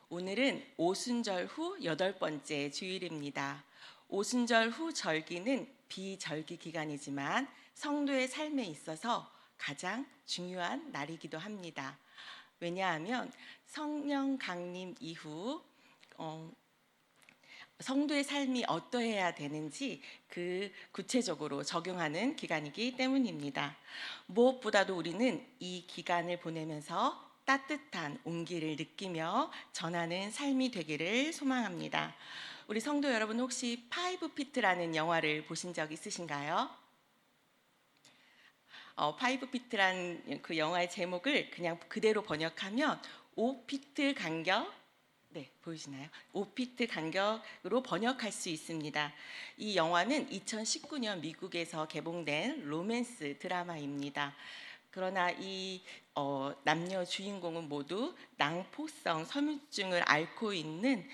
오늘은 오순절 후 8번째 주일입니다. 오순절 후 절기는 비절기 기간이지만 성도의 삶에 있어서 가장 중요한 날이기도 합니다. 왜냐하면 성령 강림 이후 성도의 삶이 어떠해야 되는지 그 구체적으로 적용하는 기간이기 때문입니다. 무엇보다도 우리는 이 기간을 보내면서 따뜻한 온기를 느끼며 전하는 삶이 되기를 소망합니다. 우리 성도 여러분, 혹시 파이브 피트라는 영화를 보신 적 있으신가요? 파이브 피트란 그 영화의 제목을 그냥 그대로 번역하면 5피트 간격, 네, 보이시나요? 5피트 간격으로 번역할 수 있습니다. 이 영화는 2019년 미국에서 개봉된 로맨스 드라마입니다. 그러나 이 남녀 주인공은 모두 낭포성 섬유증을 앓고 있는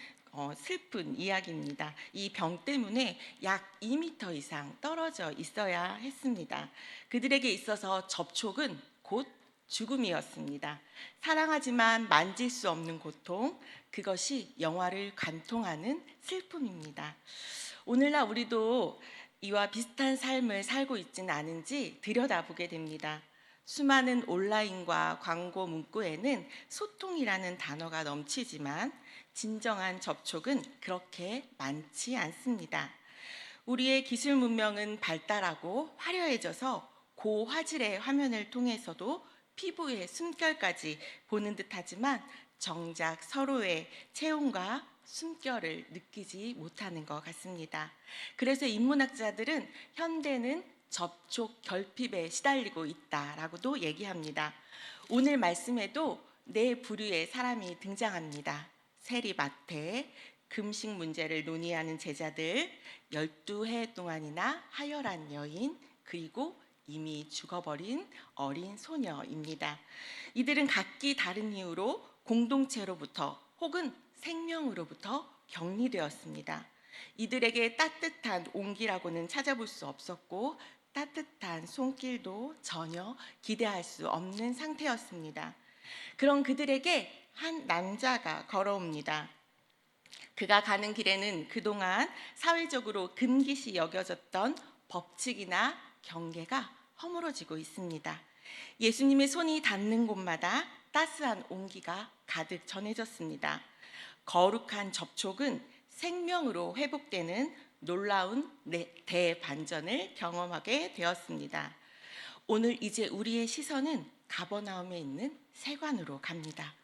슬픈 이야기입니다. 이 병 때문에 약 2m 이상 떨어져 있어야 했습니다. 그들에게 있어서 접촉은 곧 죽음이었습니다. 사랑하지만 만질 수 없는 고통, 그것이 영화를 관통하는 슬픔입니다. 오늘날 우리도 이와 비슷한 삶을 살고 있지는 않은지 들여다보게 됩니다. 수많은 온라인과 광고 문구에는 소통이라는 단어가 넘치지만 진정한 접촉은 그렇게 많지 않습니다. 우리의 기술 문명은 발달하고 화려해져서 고화질의 화면을 통해서도 피부의 숨결까지 보는 듯하지만 정작 서로의 체온과 숨결을 느끼지 못하는 것 같습니다. 그래서 인문학자들은 현대는 접촉 결핍에 시달리고 있다라고도 얘기합니다. 오늘 말씀에도 네 부류의 사람이 등장합니다. 세리마태, 금식 문제를 논의하는 제자들, 12해 동안이나 하혈한 여인, 그리고 이미 죽어버린 어린 소녀입니다. 이들은 각기 다른 이유로 공동체로부터 혹은 생명으로부터 격리되었습니다. 이들에게 따뜻한 온기라고는 찾아볼 수 없었고 따뜻한 손길도 전혀 기대할 수 없는 상태였습니다. 그런 그들에게 한 남자가 걸어옵니다. 그가 가는 길에는 그동안 사회적으로 금기시 여겨졌던 법칙이나 경계가 허물어지고 있습니다. 예수님의 손이 닿는 곳마다 따스한 온기가 가득 전해졌습니다. 거룩한 접촉은 생명으로 회복되는 놀라운 대반전을 경험하게 되었습니다. 오늘 이제 우리의 시선은 가버나움에 있는 세관으로 갑니다.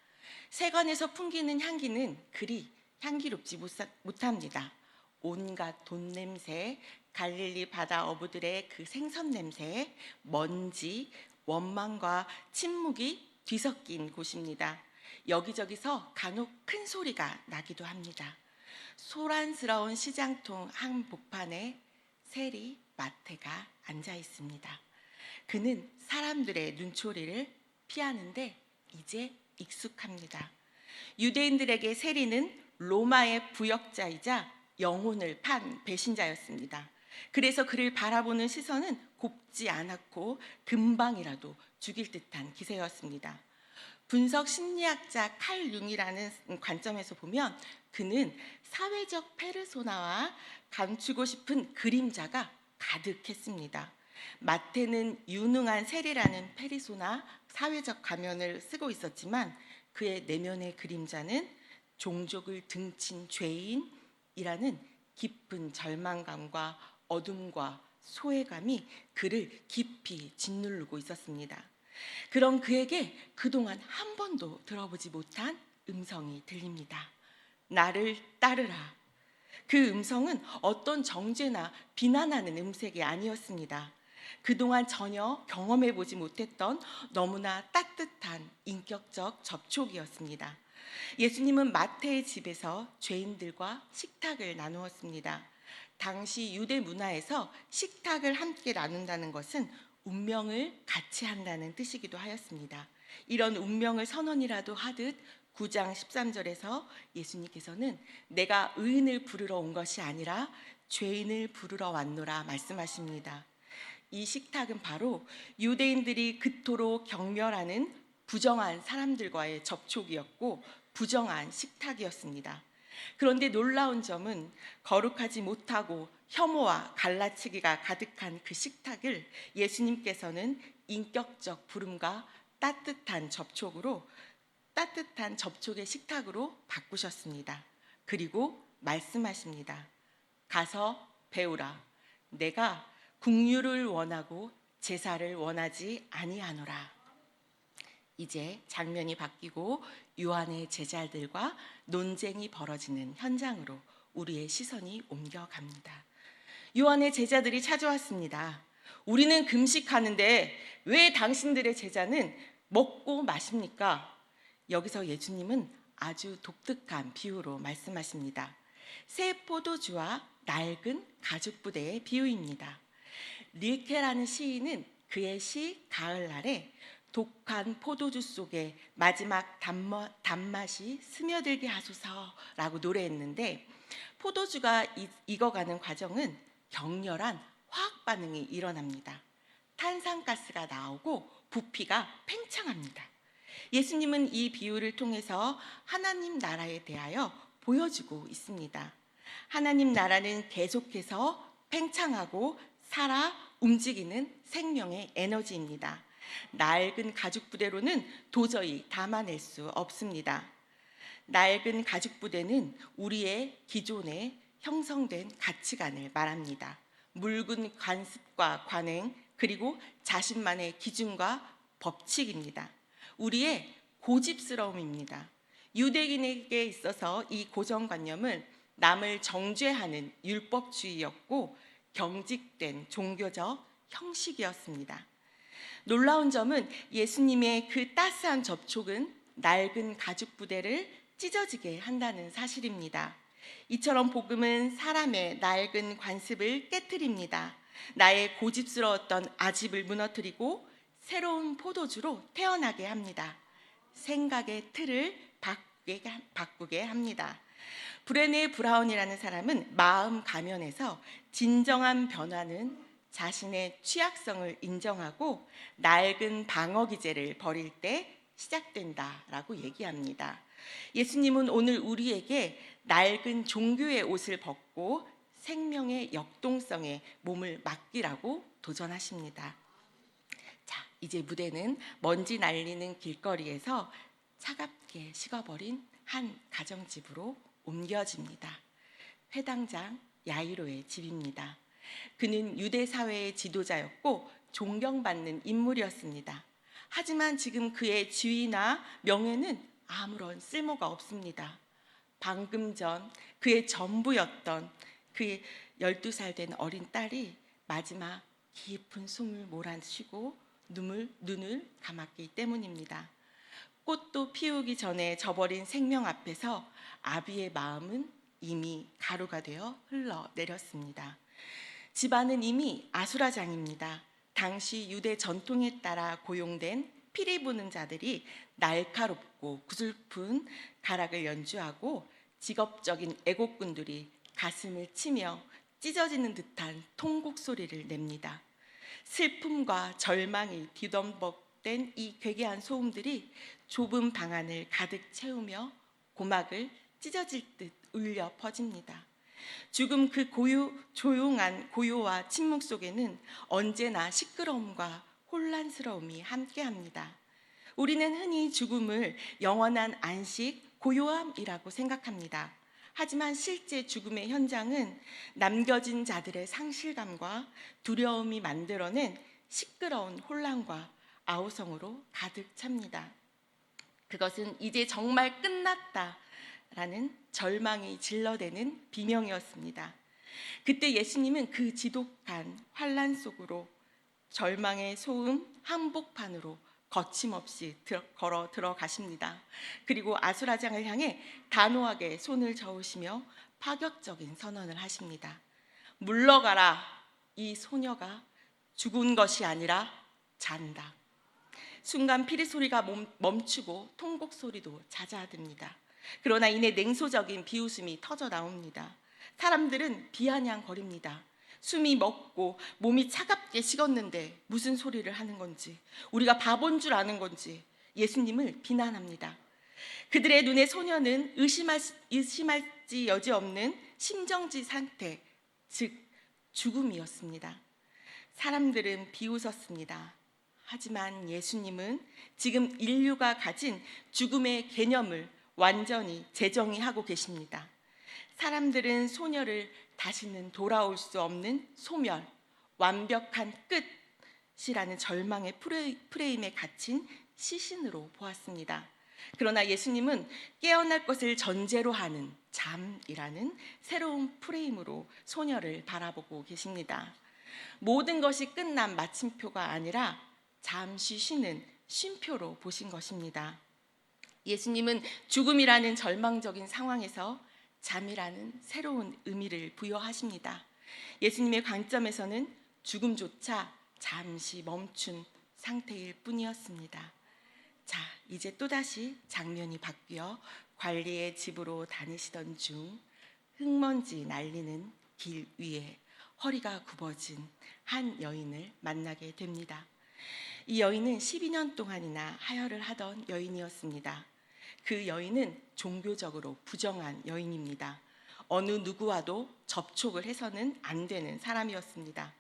세관에서 풍기는 향기는 그리 향기롭지 못합니다. 온갖 돈 냄새, 갈릴리 바다 어부들의 그 생선 냄새, 먼지, 원망과 침묵이 뒤섞인 곳입니다. 여기저기서 간혹 큰 소리가 나기도 합니다. 소란스러운 시장통 한복판에 세리 마태가 앉아 있습니다. 그는 사람들의 눈초리를 피하는데 이제 익숙합니다. 유대인들에게 세리는 로마의 부역자이자 영혼을 판 배신자였습니다. 그래서 그를 바라보는 시선은 곱지 않았고 금방이라도 죽일 듯한 기세였습니다. 분석 심리학자 칼 융이라는 관점에서 보면 그는 사회적 페르소나와 감추고 싶은 그림자가 가득했습니다. 마태는 유능한 세리라는 페르소나 사회적 가면을 쓰고 있었지만 그의 내면의 그림자는 종족을 등친 죄인이라는 깊은 절망감과 어둠과 소외감이 그를 깊이 짓누르고 있었습니다. 그런 그에게 그동안 한 번도 들어보지 못한 음성이 들립니다. 나를 따르라. 그 음성은 어떤 정죄나 비난하는 음색이 아니었습니다. 그동안 전혀 경험해 보지 못했던 너무나 따뜻한 인격적 접촉이었습니다. 예수님은 마태의 집에서 죄인들과 식탁을 나누었습니다. 당시 유대 문화에서 식탁을 함께 나눈다는 것은 운명을 같이 한다는 뜻이기도 하였습니다. 이런 운명을 선언이라도 하듯 9장 13절에서 예수님께서는 내가 의인을 부르러 온 것이 아니라 죄인을 부르러 왔노라 말씀하십니다. 이 식탁은 바로 유대인들이 그토록 경멸하는 부정한 사람들과의 접촉이었고 부정한 식탁이었습니다. 그런데 놀라운 점은 거룩하지 못하고 혐오와 갈라치기가 가득한 그 식탁을 예수님께서는 인격적 부름과 따뜻한 접촉의 식탁으로 바꾸셨습니다. 그리고 말씀하십니다. 가서 배우라. 내가 긍휼을 원하고 제사를 원하지 아니하노라. 이제 장면이 바뀌고 요한의 제자들과 논쟁이 벌어지는 현장으로 우리의 시선이 옮겨갑니다. 요한의 제자들이 찾아왔습니다. 우리는 금식하는데 왜 당신들의 제자는 먹고 마십니까? 여기서 예수님은 아주 독특한 비유로 말씀하십니다. 새 포도주와 낡은 가죽 부대의 비유입니다. 릴케라는 시인은 그의 시 가을날에 독한 포도주 속에 마지막 단맛이 스며들게 하소서라고 노래했는데, 포도주가 익어가는 과정은 격렬한 화학 반응이 일어납니다. 탄산가스가 나오고 부피가 팽창합니다. 예수님은 이 비유를 통해서 하나님 나라에 대하여 보여주고 있습니다. 하나님 나라는 계속해서 팽창하고 살아 움직이는 생명의 에너지입니다. 낡은 가죽 부대로는 도저히 담아낼 수 없습니다. 낡은 가죽 부대는 우리의 기존에 형성된 가치관을 말합니다. 묽은 관습과 관행, 그리고 자신만의 기준과 법칙입니다. 우리의 고집스러움입니다. 유대인에게 있어서 이 고정관념은 남을 정죄하는 율법주의였고 경직된 종교적 형식이었습니다. 놀라운 점은 예수님의 그 따스한 접촉은 낡은 가죽 부대를 찢어지게 한다는 사실입니다. 이처럼 복음은 사람의 낡은 관습을 깨트립니다. 나의 고집스러웠던 아집을 무너뜨리고 새로운 포도주로 태어나게 합니다. 생각의 틀을 바꾸게 합니다. 브레네 브라운이라는 사람은 마음 가면에서 진정한 변화는 자신의 취약성을 인정하고 낡은 방어 기제를 버릴 때 시작된다라고 얘기합니다. 예수님은 오늘 우리에게 낡은 종교의 옷을 벗고 생명의 역동성에 몸을 맡기라고 도전하십니다. 자, 이제 무대는 먼지 날리는 길거리에서 차갑게 식어버린 한 가정집으로 옮겨집니다. 회당장 야이로의 집입니다. 그는 유대 사회의 지도자였고 존경받는 인물이었습니다. 하지만 지금 그의 지위나 명예는 아무런 쓸모가 없습니다. 방금 전 그의 전부였던 그의 12살 된 어린 딸이 마지막 깊은 숨을 몰아쉬고 눈을 감았기 때문입니다. 꽃도 피우기 전에 저버린 생명 앞에서 아비의 마음은 이미 가루가 되어 흘러내렸습니다. 집안은 이미 아수라장입니다. 당시 유대 전통에 따라 고용된 피리 부는 자들이 날카롭고 구슬픈 가락을 연주하고 직업적인 애국꾼들이 가슴을 치며 찢어지는 듯한 통곡 소리를 냅니다. 슬픔과 절망이 뒤덮된 이 괴괴한 소음들이 좁은 방 안을 가득 채우며 고막을 찢어질 듯 울려 퍼집니다. 죽음 그 조용한 고요와 침묵 속에는 언제나 시끄러움과 혼란스러움이 함께합니다. 우리는 흔히 죽음을 영원한 안식, 고요함이라고 생각합니다. 하지만 실제 죽음의 현장은 남겨진 자들의 상실감과 두려움이 만들어낸 시끄러운 혼란과 아우성으로 가득 찹니다. 그것은 이제 정말 끝났다라는 절망이 질러대는 비명이었습니다. 그때 예수님은 그 지독한 환란 속으로 절망의 소음 한복판으로 거침없이 걸어 들어가십니다. 그리고 아수라장을 향해 단호하게 손을 저으시며 파격적인 선언을 하십니다. 물러가라. 이 소녀가 죽은 것이 아니라 잔다. 순간 피리 소리가 멈추고 통곡 소리도 잦아듭니다. 그러나 이내 냉소적인 비웃음이 터져 나옵니다. 사람들은 비아냥거립니다. 숨이 멎고 몸이 차갑게 식었는데 무슨 소리를 하는 건지, 우리가 바본 줄 아는 건지 예수님을 비난합니다. 그들의 눈에 소녀는 의심할지 여지없는 심정지 상태, 즉 죽음이었습니다. 사람들은 비웃었습니다. 하지만 예수님은 지금 인류가 가진 죽음의 개념을 완전히 재정의하고 계십니다. 사람들은 소녀를 다시는 돌아올 수 없는 소멸, 완벽한 끝이라는 절망의 프레임에 갇힌 시신으로 보았습니다. 그러나 예수님은 깨어날 것을 전제로 하는 잠이라는 새로운 프레임으로 소녀를 바라보고 계십니다. 모든 것이 끝난 마침표가 아니라 잠시 쉬는 쉼표로 보신 것입니다. 예수님은 죽음이라는 절망적인 상황에서 잠이라는 새로운 의미를 부여하십니다. 예수님의 관점에서는 죽음조차 잠시 멈춘 상태일 뿐이었습니다. 자, 이제 또다시 장면이 바뀌어 관리의 집으로 다니시던 중 흙먼지 날리는 길 위에 허리가 굽어진 한 여인을 만나게 됩니다. 이 여인은 12년 동안이나 하혈을 하던 여인이었습니다. 그 여인은 종교적으로 부정한 여인입니다. 어느 누구와도 접촉을 해서는 안 되는 사람이었습니다.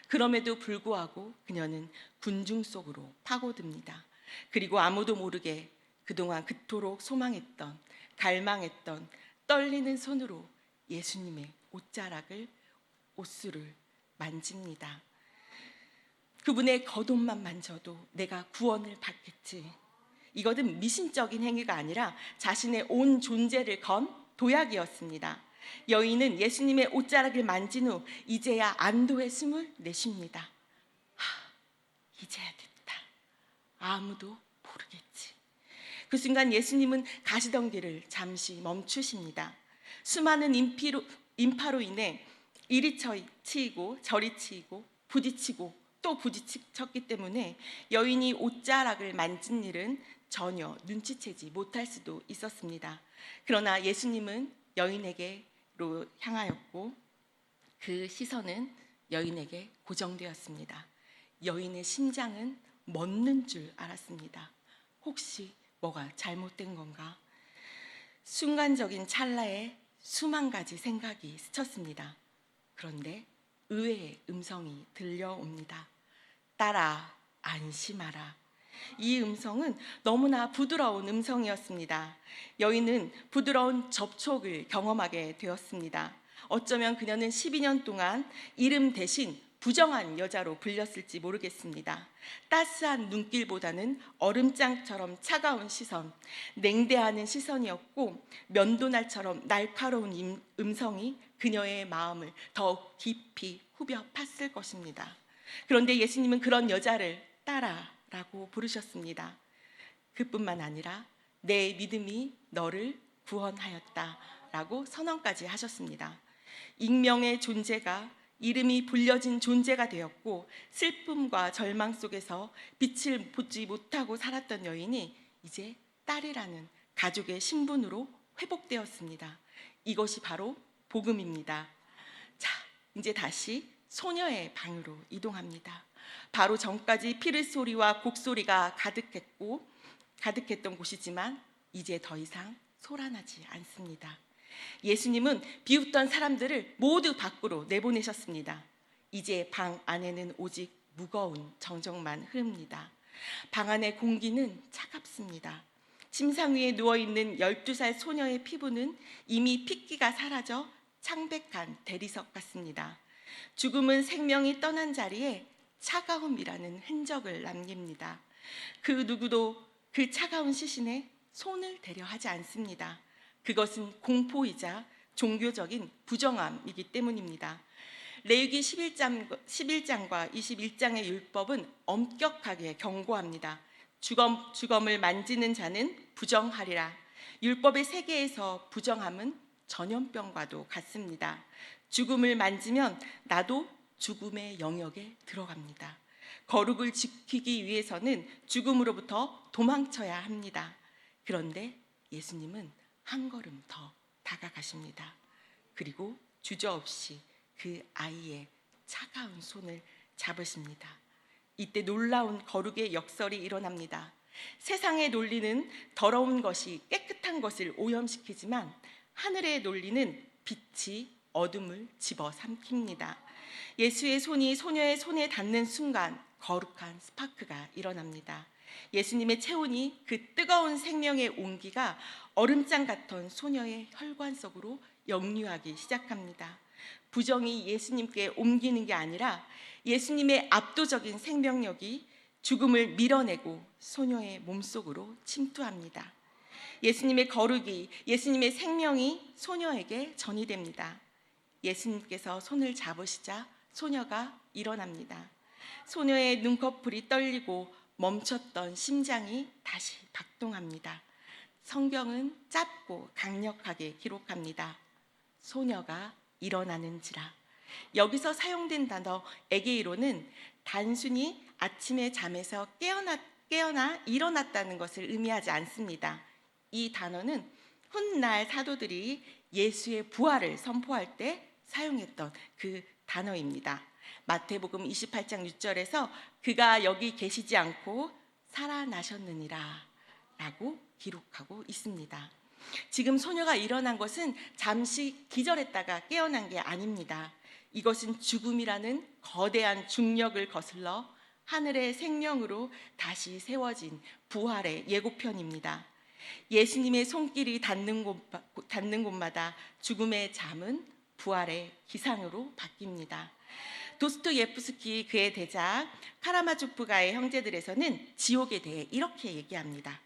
그럼에도 불구하고 그녀는 군중 속으로 파고듭니다. 그리고 아무도 모르게 그동안 그토록 소망했던, 갈망했던 떨리는 손으로 예수님의 옷수를 만집니다. 그분의 겉옷만 만져도 내가 구원을 받겠지. 이것은 미신적인 행위가 아니라 자신의 온 존재를 건 도약이었습니다. 여인은 예수님의 옷자락을 만진 후 이제야 안도의 숨을 내쉽니다. 이제야 됐다. 아무도 모르겠지. 그 순간 예수님은 가시던 길을 잠시 멈추십니다. 수많은 인파로 인해 이리 치이고 저리 치이고 부딪히고 또 부딪혔기 때문에 여인이 옷자락을 만진 일은 전혀 눈치채지 못할 수도 있었습니다. 그러나 예수님은 여인에게로 향하였고 그 시선은 여인에게 고정되었습니다. 여인의 심장은 멎는 줄 알았습니다. 혹시 뭐가 잘못된 건가? 순간적인 찰나에 수만 가지 생각이 스쳤습니다. 그런데 의외의 음성이 들려옵니다. 딸아, 안심하라. 이 음성은 너무나 부드러운 음성이었습니다. 여인은 부드러운 접촉을 경험하게 되었습니다. 어쩌면 그녀는 12년 동안 이름 대신 부정한 여자로 불렸을지 모르겠습니다. 따스한 눈길보다는 얼음장처럼 차가운 시선, 냉대하는 시선이었고 면도날처럼 날카로운 음성이 그녀의 마음을 더욱 깊이 후벼 팠을 것입니다. 그런데 예수님은 그런 여자를 딸아라고 부르셨습니다. 그뿐만 아니라 내 믿음이 너를 구원하였다라고 선언까지 하셨습니다. 익명의 존재가 이름이 불려진 존재가 되었고 슬픔과 절망 속에서 빛을 보지 못하고 살았던 여인이 이제 딸이라는 가족의 신분으로 회복되었습니다. 이것이 바로 복음입니다. 자, 이제 다시 소녀의 방으로 이동합니다. 바로 전까지 피를 소리와 곡소리가 가득했던 곳이지만 이제 더 이상 소란하지 않습니다. 예수님은 비웃던 사람들을 모두 밖으로 내보내셨습니다. 이제 방 안에는 오직 무거운 정적만 흐릅니다. 방 안의 공기는 차갑습니다. 침상 위에 누워있는 12살 소녀의 피부는 이미 핏기가 사라져 창백한 대리석 같습니다. 죽음은 생명이 떠난 자리에 차가움이라는 흔적을 남깁니다. 그 누구도 그 차가운 시신에 손을 대려 하지 않습니다. 그것은 공포이자 종교적인 부정함이기 때문입니다. 레위기 11장과 21장의 율법은 엄격하게 경고합니다. 주검을 만지는 자는 부정하리라. 율법의 세계에서 부정함은 전염병과도 같습니다. 죽음을 만지면 나도 죽음의 영역에 들어갑니다. 거룩을 지키기 위해서는 죽음으로부터 도망쳐야 합니다. 그런데 예수님은 한 걸음 더 다가가십니다. 그리고 주저없이 그 아이의 차가운 손을 잡으십니다. 이때 놀라운 거룩의 역설이 일어납니다. 세상의 논리는 더러운 것이 깨끗한 것을 오염시키지만 하늘의 논리는 빛이 어둠을 집어삼킵니다. 예수의 손이 소녀의 손에 닿는 순간 거룩한 스파크가 일어납니다. 예수님의 체온이 그 뜨거운 생명의 온기가 얼음장 같은 소녀의 혈관 속으로 역류하기 시작합니다. 부정이 예수님께 옮기는 게 아니라 예수님의 압도적인 생명력이 죽음을 밀어내고 소녀의 몸속으로 침투합니다. 예수님의 거룩이, 예수님의 생명이 소녀에게 전이됩니다. 예수님께서 손을 잡으시자 소녀가 일어납니다. 소녀의 눈꺼풀이 떨리고 멈췄던 심장이 다시 박동합니다. 성경은 짧고 강력하게 기록합니다. 소녀가 일어나는지라. 여기서 사용된 단어 에게이로는 단순히 아침에 잠에서 깨어나 일어났다는 것을 의미하지 않습니다. 이 단어는 훗날 사도들이 예수의 부활을 선포할 때 사용했던 그 단어입니다. 마태복음 28장 6절에서 그가 여기 계시지 않고 살아나셨느니라 라고 기록하고 있습니다. 지금 소녀가 일어난 것은 잠시 기절했다가 깨어난 게 아닙니다. 이것은 죽음이라는 거대한 중력을 거슬러 하늘의 생명으로 다시 세워진 부활의 예고편입니다. 예수님의 손길이 닿는 곳마다 죽음의 잠은 부활의 기상으로 바뀝니다. 도스토예프스키 그의 대작 카라마조프가의 형제들에서는 지옥에 대해 이렇게 얘기합니다.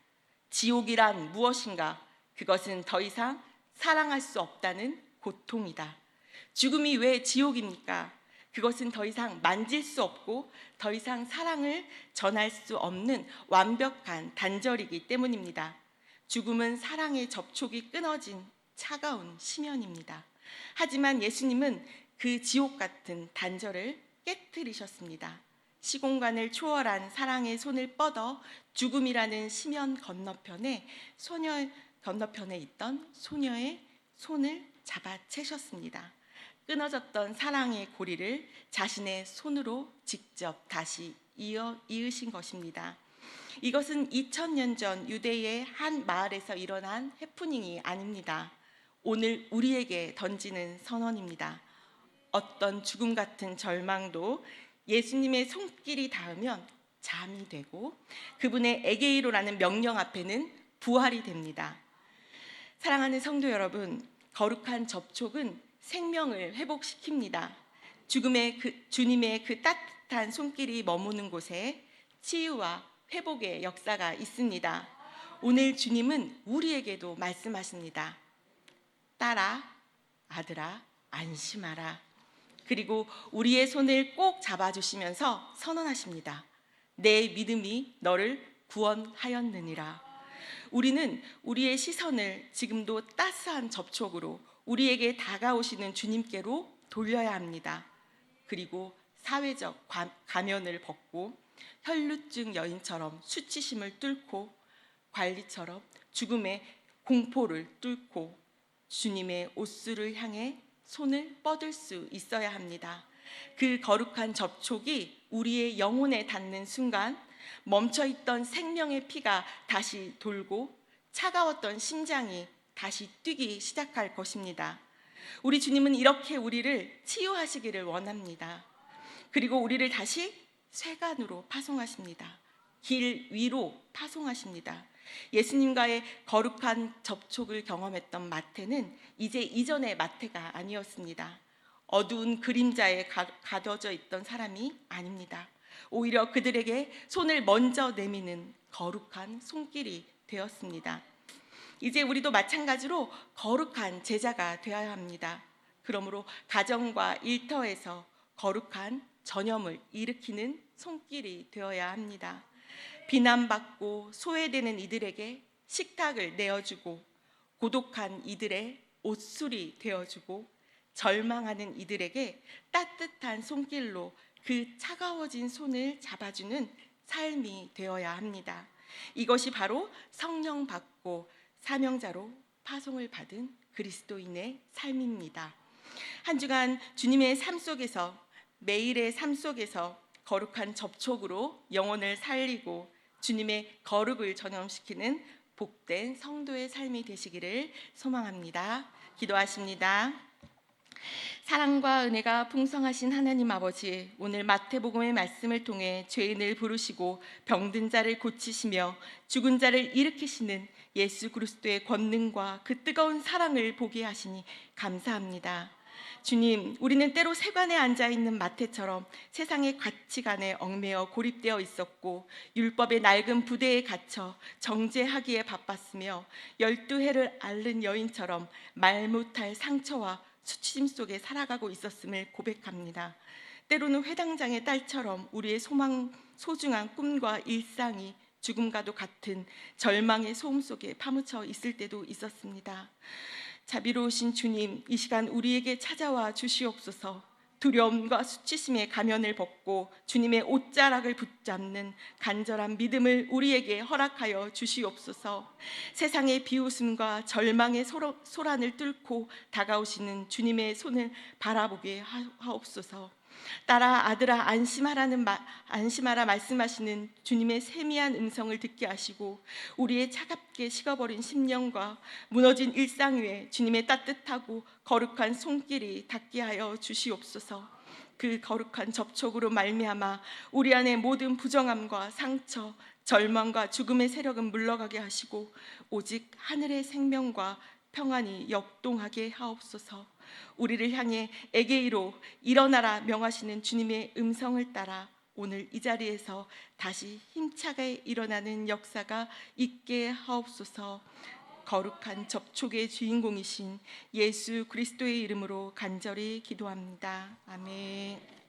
지옥이란 무엇인가? 그것은 더 이상 사랑할 수 없다는 고통이다. 죽음이 왜 지옥입니까? 그것은 더 이상 만질 수 없고 더 이상 사랑을 전할 수 없는 완벽한 단절이기 때문입니다. 죽음은 사랑의 접촉이 끊어진 차가운 심연입니다. 하지만 예수님은 그 지옥 같은 단절을 깨뜨리셨습니다. 시공간을 초월한 사랑의 손을 뻗어 죽음이라는 심연 건너편에 있던 소녀의 손을 잡아채셨습니다. 끊어졌던 사랑의 고리를 자신의 손으로 직접 다시 이으신 것입니다. 이것은 2000년 전 유대의 한 마을에서 일어난 해프닝이 아닙니다. 오늘 우리에게 던지는 선언입니다. 어떤 죽음 같은 절망도 예수님의 손길이 닿으면 잠이 되고 그분의 에게이로라는 명령 앞에는 부활이 됩니다. 사랑하는 성도 여러분, 거룩한 접촉은 생명을 회복시킵니다. 주님의 그 따뜻한 손길이 머무는 곳에 치유와 회복의 역사가 있습니다. 오늘 주님은 우리에게도 말씀하십니다. 딸아, 아들아, 안심하라. 그리고 우리의 손을 꼭 잡아주시면서 선언하십니다. 내 믿음이 너를 구원하였느니라. 우리는 우리의 시선을 지금도 따스한 접촉으로 우리에게 다가오시는 주님께로 돌려야 합니다. 그리고 사회적 가면을 벗고 혈루증 여인처럼 수치심을 뚫고 관리처럼 죽음의 공포를 뚫고 주님의 옷수를 향해 손을 뻗을 수 있어야 합니다. 그 거룩한 접촉이 우리의 영혼에 닿는 순간 멈춰있던 생명의 피가 다시 돌고 차가웠던 심장이 다시 뛰기 시작할 것입니다. 우리 주님은 이렇게 우리를 치유하시기를 원합니다. 그리고 우리를 다시 쇠간으로 파송하십니다. 길 위로 파송하십니다. 예수님과의 거룩한 접촉을 경험했던 마태는 이제 이전의 마태가 아니었습니다. 어두운 그림자에 가둬져 있던 사람이 아닙니다. 오히려 그들에게 손을 먼저 내미는 거룩한 손길이 되었습니다. 이제 우리도 마찬가지로 거룩한 제자가 되어야 합니다. 그러므로 가정과 일터에서 거룩한 전염을 일으키는 손길이 되어야 합니다. 비난받고 소외되는 이들에게 식탁을 내어주고 고독한 이들의 옷술이 되어주고 절망하는 이들에게 따뜻한 손길로 그 차가워진 손을 잡아주는 삶이 되어야 합니다. 이것이 바로 성령 받고 사명자로 파송을 받은 그리스도인의 삶입니다. 한 주간 주님의 삶 속에서 매일의 삶 속에서 거룩한 접촉으로 영혼을 살리고 주님의 거룩을 전염시키는 복된 성도의 삶이 되시기를 소망합니다. 기도하십니다. 사랑과 은혜가 풍성하신 하나님 아버지, 오늘 마태복음의 말씀을 통해 죄인을 부르시고 병든 자를 고치시며 죽은 자를 일으키시는 예수 그리스도의 권능과 그 뜨거운 사랑을 보게 하시니 감사합니다. 주님, 우리는 때로 세관에 앉아 있는 마태처럼 세상의 가치관에 얽매여 고립되어 있었고 율법의 낡은 부대에 갇혀 정죄하기에 바빴으며 12해를 앓는 여인처럼 말 못할 상처와 수치심 속에 살아가고 있었음을 고백합니다. 때로는 회당장의 딸처럼 우리의 소중한 꿈과 일상이 죽음과도 같은 절망의 소음 속에 파묻혀 있을 때도 있었습니다. 자비로우신 주님, 이 시간 우리에게 찾아와 주시옵소서. 두려움과 수치심의 가면을 벗고 주님의 옷자락을 붙잡는 간절한 믿음을 우리에게 허락하여 주시옵소서. 세상의 비웃음과 절망의 소란을 뚫고 다가오시는 주님의 손을 바라보게 하옵소서. 딸아, 아들아, 안심하라 말씀하시는 주님의 세미한 음성을 듣게 하시고 우리의 차갑게 식어버린 심령과 무너진 일상 위에 주님의 따뜻하고 거룩한 손길이 닿게 하여 주시옵소서. 그 거룩한 접촉으로 말미암아 우리 안의 모든 부정함과 상처, 절망과 죽음의 세력은 물러가게 하시고 오직 하늘의 생명과 평안이 역동하게 하옵소서. 우리를 향해 에게이로 일어나라 명하시는 주님의 음성을 따라 오늘 이 자리에서 다시 힘차게 일어나는 역사가 있게 하옵소서. 거룩한 접촉의 주인공이신 예수 그리스도의 이름으로 간절히 기도합니다. 아멘.